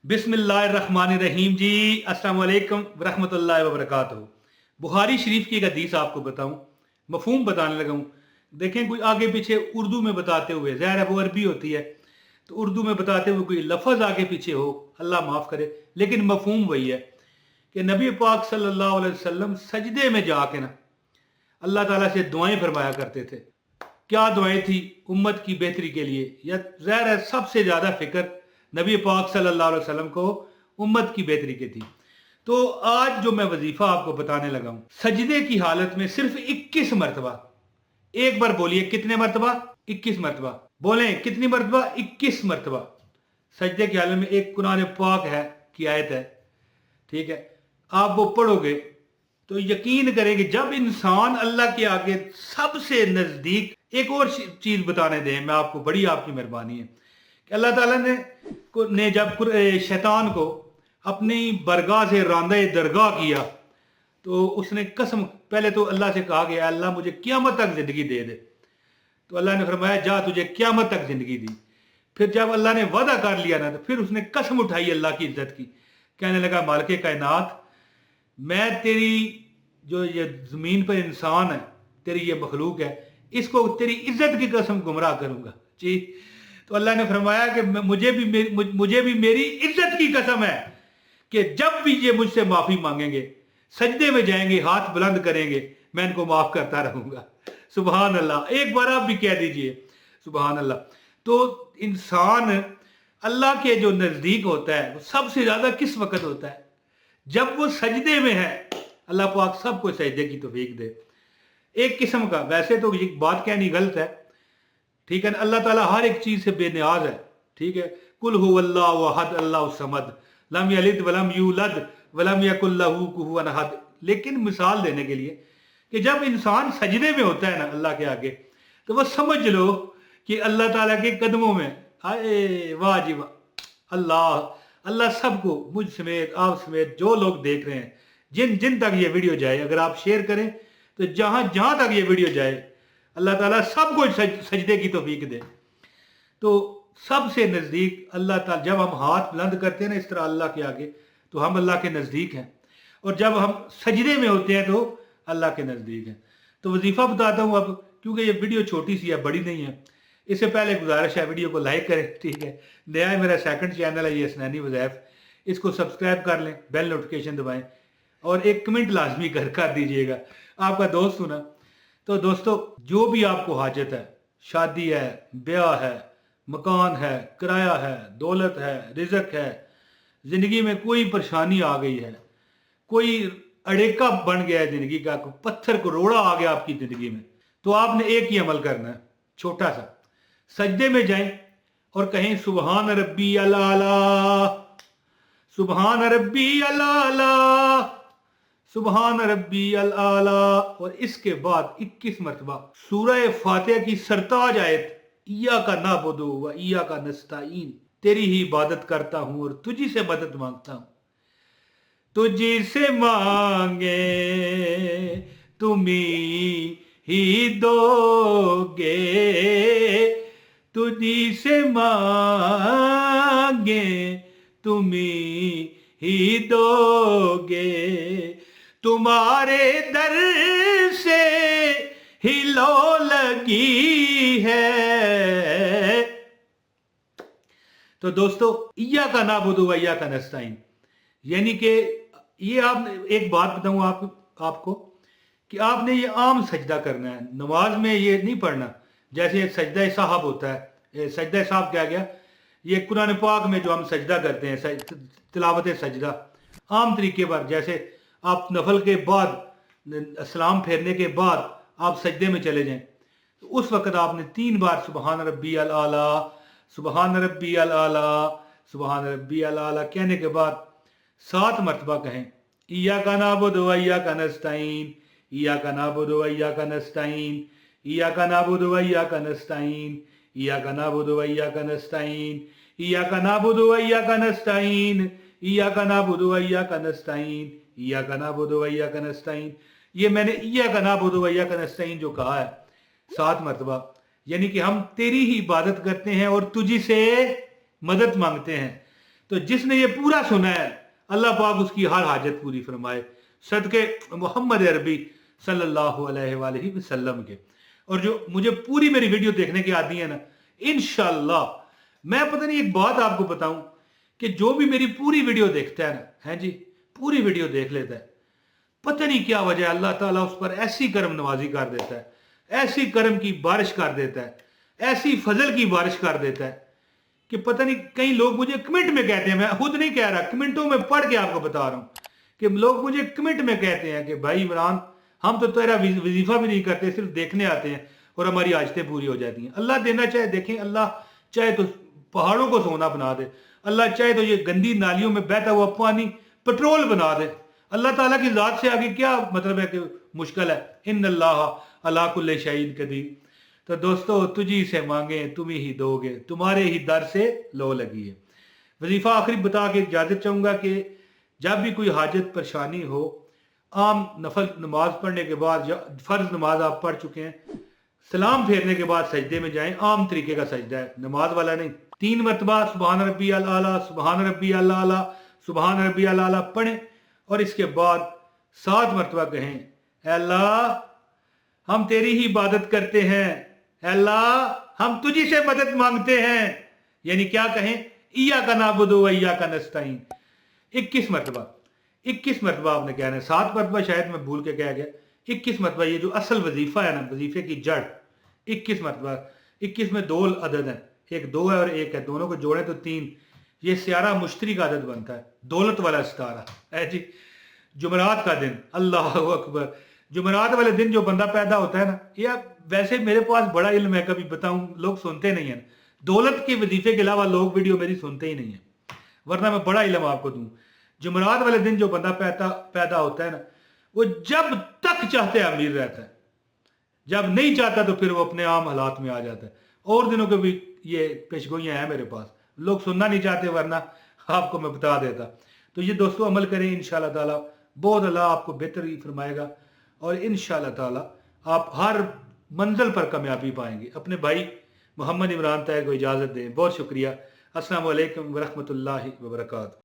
बिस्मिल्लाहिर्रहमानिर्रहीम जी। अस्सलाम वालेकुम वरहमतुल्लाहि वबरकातुहू। बुखारी शरीफ की एक हदीस आपको बताऊं, मफहूम बताने लगा हूं। देखें कोई आगे पीछे उर्दू में बताते हुए, ज़ाहिर है वो अरबी होती है तो उर्दू में बताते हुए कोई लफ्ज़ आगे पीछे हो, अल्लाह माफ़ करे, लेकिन मफहूम वही है कि नबी पाक सल्लल्लाहु अलैहि वसल्लम सजदे में जाके ना अल्लाह ताला से दुआएं फरमाया करते थे। क्या दुआएं थी? उम्मत की बेहतरी के लिए, या ज़ाहिर है सबसे ज़्यादा फिक्र नबी पाक सल्लल्लाहु अलैहि वसल्लम को उम्मत की बेहतरी की थी। तो आज जो मैं वजीफा आपको बताने लगा हूं, सजदे की हालत में सिर्फ 21 मरतबा, एक बार बोलिए कितने मरतबा? 21 मरतबा। बोलें कितनी मरतबा? 21 मरतबा। सजदे की हालत में एक कुरान पाक है की आयत है, ठीक है, आप वो पढ़ोगे तो यकीन करेंगे जब इंसान अल्लाह के आगे सबसे नजदीक। एक और चीज बताने दें मैं आपको, बड़ी आपकी मेहरबानी है कि अल्लाह ताला ने जब शैतान को अपनी बरगाह से रांदे दरगाह किया तो उसने कसम, पहले तो अल्लाह से कहा गया अल्लाह मुझे क़यामत तक जिंदगी दे दे, तो अल्लाह ने फरमाया जा तुझे क़यामत तक जिंदगी दी। फिर जब अल्लाह ने वादा कर लिया ना तो फिर उसने कसम उठाई अल्लाह की इज्जत की, कहने लगा मालिक कायनात, मैं तेरी जो ये जमीन पर इंसान है, तेरी ये मखलूक है, इसको तेरी इज्जत की कसम गुमराह करूंगा जी। तो अल्लाह ने फरमाया कि मुझे भी मेरी इज्जत की कसम है कि जब भी ये मुझसे माफी मांगेंगे, सजदे में जाएंगे, हाथ बुलंद करेंगे, मैं इनको माफ करता रहूंगा। सुभान अल्लाह। एक बार आप भी कह दीजिए सुभान अल्लाह। तो इंसान अल्लाह के जो नजदीक होता है वो सबसे ज्यादा किस वक्त होता है? जब वो सजदे में है। अल्लाह पाक सबको सजदे की तौफीक दे। एक किस्म का, वैसे तो ये बात कहनी गलत है, ठीक है ना, अल्लाह ताला हर एक चीज से बेनियाज है, ठीक है। कुल हुवल्लाहु अहद अल्लाहु समद लम यलिद वलम यूलद वलम यकुल लहू कुफुवन अहद। लेकिन मिसाल देने के लिए कि जब इंसान सजदे में होता है ना अल्लाह के आगे, तो वह समझ लो कि अल्लाह ताला के कदमों में, हाय वाह जी वाह, अल्लाह अल्लाह सबको, मुझ समेत आप समेत जो लोग देख रहे हैं, जिन जिन तक ये वीडियो जाए, अगर आप शेयर करें तो जहां जहां तक ये वीडियो जाए, अल्लाह ताला सबको सजदे की तौफीक दे। तो सबसे नज़दीक अल्लाह ताला, जब हम हाथ बुलंद करते हैं ना इस तरह अल्लाह के आगे, तो हम अल्लाह के नज़दीक हैं, और जब हम सजदे में होते हैं तो अल्लाह के नज़दीक हैं। तो वजीफ़ा बताता हूँ अब, क्योंकि ये वीडियो छोटी सी है, बड़ी नहीं है। इससे पहले गुजारिश है वीडियो को लाइक करें, ठीक है। नया है, मेरा सेकंड चैनल है ये हसनैनी वज़ैफ़, इसको सब्सक्राइब कर लें, बेल नोटिफिकेशन दबाएं और एक कमेंट लाजमी कर दीजिएगा। आपका दोस्त सुना। तो दोस्तों, जो भी आपको हाजत है, शादी है, ब्याह है, मकान है, किराया है, दौलत है, रिज़्क है, ज़िंदगी में कोई परेशानी आ गई है, कोई अड़ेका बन गया है ज़िंदगी का, कोई पत्थर को रोड़ा आ गया आपकी ज़िंदगी में, तो आपने एक ही अमल करना है, छोटा सा। सजदे में जाएं और कहें सुबहान रब्बी अल-आला, सुबहान रब्बी अल-आला, सुबहान रब्बी अल-आला। और इसके बाद 21 मरतबा सूरह फातिहा की सरताज आयत, इय्याका नअबुदु व इय्याका नस्तईन, तेरी ही इबादत करता हूं और तुझी से मदद मांगता हूं, तुझी से मांगे तुम्ही ही दोगे, तुझी से मांगे तुम्ही ही दोगे, तुम्हारे दर से ही लो लगी है। तो दोस्तों, इय्याका नअबुदु व इय्याका नस्तईन, यानी कि ये आप, एक बात बताऊं आपको कि आपने ये आम सजदा करना है, नमाज में ये नहीं पढ़ना। जैसे सजदा साहब होता है, सजदा साहब क्या गया, ये कुरान पाक में जो हम सजदा करते हैं, तिलावत सजदा, आम तरीके पर, जैसे आप नफल के बाद, सलाम फेरने के बाद आप सजदे में चले जाएं, तो उस वक्त आपने 3 बार सुबहान रब्बी अल आला, सुबहान रब्बी अल आला, सुबहान रब्बी अल आला कहने के बाद 7 मरतबा कहें इय्याका नअबुदु व इय्याका नस्तईन, इय्याका नअबुदु व इय्याका नस्तईन, इय्याका नअबुदु व इय्याका नस्तईन, इय्याका नअबुदु व इय्याका नस्तईन, इय्याका नअबुदु व इय्याका नस्तईन, इय्याका नअबुदु व इय्याका नस्तईन, इय्याका नअबुदु व इय्याका नस्तईन। ये मैंने इय्याका नअबुदु व इय्याका नस्तईन जो कहा है 7 मरतबा, यानी कि हम तेरी ही इबादत करते हैं और तुझी से मदद मांगते हैं। तो जिसने ये पूरा सुना है अल्लाह पाक उसकी हर हाजत पूरी फरमाए सदके मोहम्मद अरबी सल्लल्लाहु अलैहि वसल्लम के। और जो मुझे पूरी मेरी वीडियो देखने की आदि है ना, इंशाल्लाह मैं पता नहीं एक बात आपको बताऊं कि जो भी मेरी पूरी वीडियो देखता है ना, है जी, पूरी वीडियो देख लेता है, पता नहीं क्या वजह अल्लाह ताला उस पर ऐसी करम नवाजी कर देता है, ऐसी करम की बारिश कर देता है, ऐसी फजल की बारिश कर देता है कि पता नहीं। कई लोग मुझे कमेंट में कहते हैं, मैं खुद नहीं कह रहा, कमेंटों में पढ़ के आपको बता रहा हूं कि लोग मुझे कमेंट में कहते हैं कि भाई इमरान हम तो तेरा वजीफा भी नहीं करते, सिर्फ देखने आते हैं और हमारी आजतें पूरी हो जाती हैं। अल्लाह देना चाहे देखें, अल्लाह चाहे तो पहाड़ों को सोना बना दे, अल्लाह चाहे तो ये गंदी नालियों में बहता हुआ पानी पेट्रोल बना दे। अल्लाह ताला की जात से आगे क्या मतलब है कि मुश्किल है। इन्नल्लाह अला कुल्ली शैइन कदीर। तो दोस्तों तुझी से मांगे तुम ही दोगे, तुम्हारे ही दर से लो लगी है। वजीफा आखिरी बता के इजाजत चाहूंगा कि जब भी कोई हाजत परेशानी हो, आम नफल नमाज पढ़ने के बाद, फर्ज नमाज आप पढ़ चुके हैं, सलाम फेरने के बाद सजदे में जाएं, आम तरीके का सजदा है, नमाज वाला नहीं। 3 मरतबा सुबहान रब्बी अल आला, सुबहान रब्बी अल आला, सुबहान रब्बी अल आला पढ़ें और इसके बाद 7 मरतबा कहें, अल्लाह हम तेरी ही इबादत करते हैं, अल्लाह हम तुझी से मदद मांगते हैं। यानी क्या कहें, इय्याका नअबुदु व इय्याका नस्तईन 21 मरतबा। 21 मरतबा आपने कहना है, 7 मरतबा शायद मैं भूल के कह गया, 21 मरतबा। ये जो असल वजीफा है ना, वजीफे की जड़ 21 मरतबा। 21 में 2 अदद हैं, एक 2 है और एक है, दोनों को जोड़े तो 3। ये सियारा मुश्तरी का अदद बनता है, दौलत वाला सितारा है जी। जुमरात का दिन, अल्लाह अकबर, जुमरात वाले दिन जो बंदा पैदा होता है ना, या वैसे मेरे पास बड़ा इल्म है, कभी बताऊं लोग सुनते नहीं है। दौलत के वजीफे के अलावा लोग वीडियो मेरी सुनते ही नहीं है, वरना मैं बड़ा इल्म आपको दूं। जुमरात वाले दिन जो बंदा पैदा होता है ना, वो जब तक चाहते अमीर रहता है, जब नहीं चाहता तो फिर वो अपने आम हालात में आ जाता है। और दिनों के भी ये पेशगोइयां हैं मेरे पास, लोग सुनना नहीं चाहते, वरना आपको मैं बता देता। तो ये दोस्तों अमल करें, इंशाल्लाह ताला बहुत अल्लाह आपको बेहतर ही फरमाएगा और इंशाल्लाह ताला आप हर मंजिल पर कामयाबी पाएंगे। अपने भाई मोहम्मद इमरान ताहिर को इजाज़त दें। बहुत शुक्रिया। अस्सलाम वालेकुम व रहमतुल्लाहि व बरकातहू।